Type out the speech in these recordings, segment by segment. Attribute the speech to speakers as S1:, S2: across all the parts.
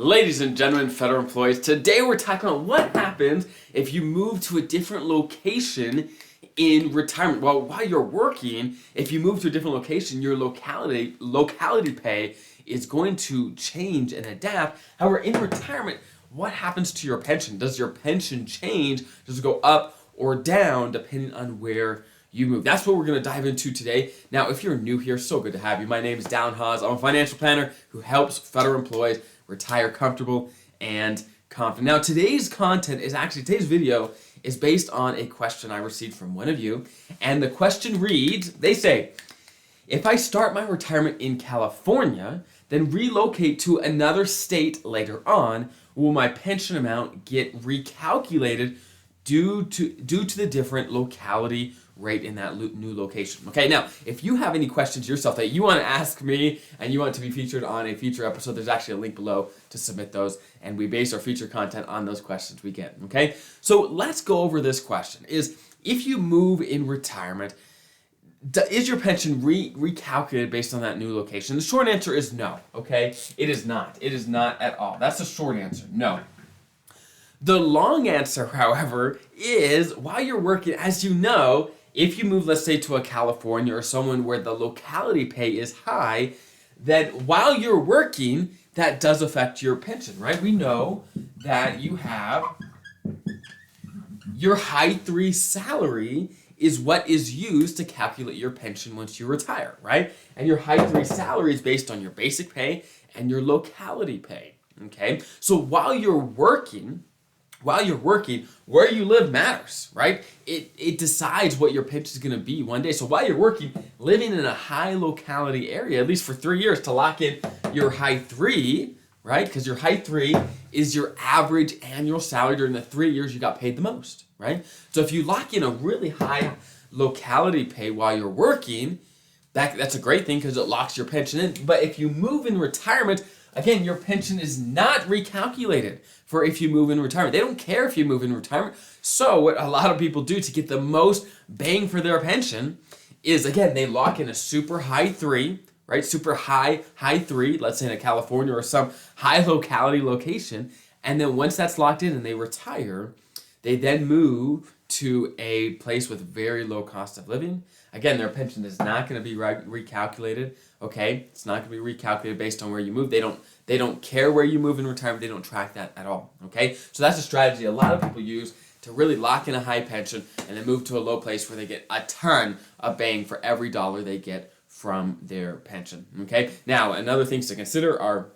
S1: Ladies and gentlemen, federal employees, today we're talking about what happens if you move to a different location in retirement. Well, while you're working, if you move to a different location, your locality pay is going to change and adapt. However, in retirement, what happens to your pension? Does your pension change? Does it go up or down depending on where you move? That's what we're going to dive into today. Now, if you're new here, so good to have you. My name is Dallin Hawes. I'm a financial planner who helps federal employees retire comfortable and confident. Now, today's video is based on a question I received from one of you, and the question reads, they say, if I start my retirement in California, then relocate to another state later on, will my pension amount get recalculated due to the different locality rate in that new location? Okay, now, if you have any questions yourself that you want to ask me and you want to be featured on a future episode, there's actually a link below to submit those, and we base our future content on those questions we get, okay? So let's go over this question. If you move in retirement, is your pension recalculated based on that new location? The short answer is no, okay? It is not. It is not at all. That's the short answer, no. The long answer, however, is while you're working, as you know, if you move, let's say, to a California or someone where the locality pay is high, then while you're working, that does affect your pension, right? We know that you have your high 3 salary is what is used to calculate your pension once you retire, right? And your high 3 salary is based on your basic pay and your locality pay, okay? So while you're working, where you live matters, right? It decides what your pension is going to be one day. So while you're working, living in a high locality area, at least for 3 years, to lock in your high 3, right? Because your high 3 is your average annual salary during the 3 years you got paid the most, right? So if you lock in a really high locality pay while you're working, that's a great thing because it locks your pension in. But if you move in retirement, again, your pension is not recalculated for if you move in retirement. They don't care if you move in retirement. So what a lot of people do to get the most bang for their pension is, again, they lock in a super high 3, right? Super high 3, let's say in a California or some high locality location. And then once that's locked in and they retire, they then move to a place with very low cost of living. Again, their pension is not going to be recalculated, okay? It's not going to be recalculated based on where you move. They don't care where you move in retirement. They don't track that at all, okay? So that's a strategy a lot of people use to really lock in a high pension and then move to a low place where they get a ton of bang for every dollar they get from their pension, okay? Now, another things to consider are,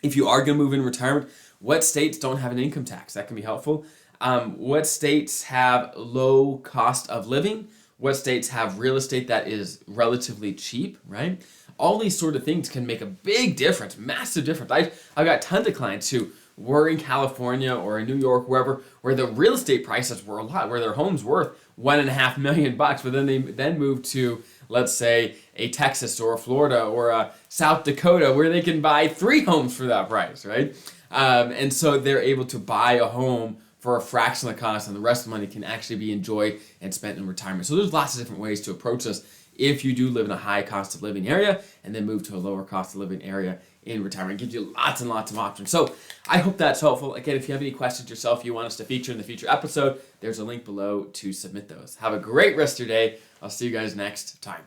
S1: if you are going to move in retirement, what states don't have an income tax? That can be helpful. What states have low cost of living? What states have real estate that is relatively cheap, right? All these sort of things can make a big difference, massive difference. I've got tons of clients who were in California or in New York, wherever, where the real estate prices were a lot, where their home's worth $1.5 million, but then they moved to, let's say, a Texas or a Florida or a South Dakota, where they can buy 3 homes for that price, right? And so they're able to buy a home for a fraction of the cost, and the rest of the money can actually be enjoyed and spent in retirement. So there's lots of different ways to approach this if you do live in a high cost of living area and then move to a lower cost of living area in retirement. It gives you lots and lots of options. So I hope that's helpful. Again, if you have any questions yourself you want us to feature in the future episode, there's a link below to submit those. Have a great rest of your day. I'll see you guys next time.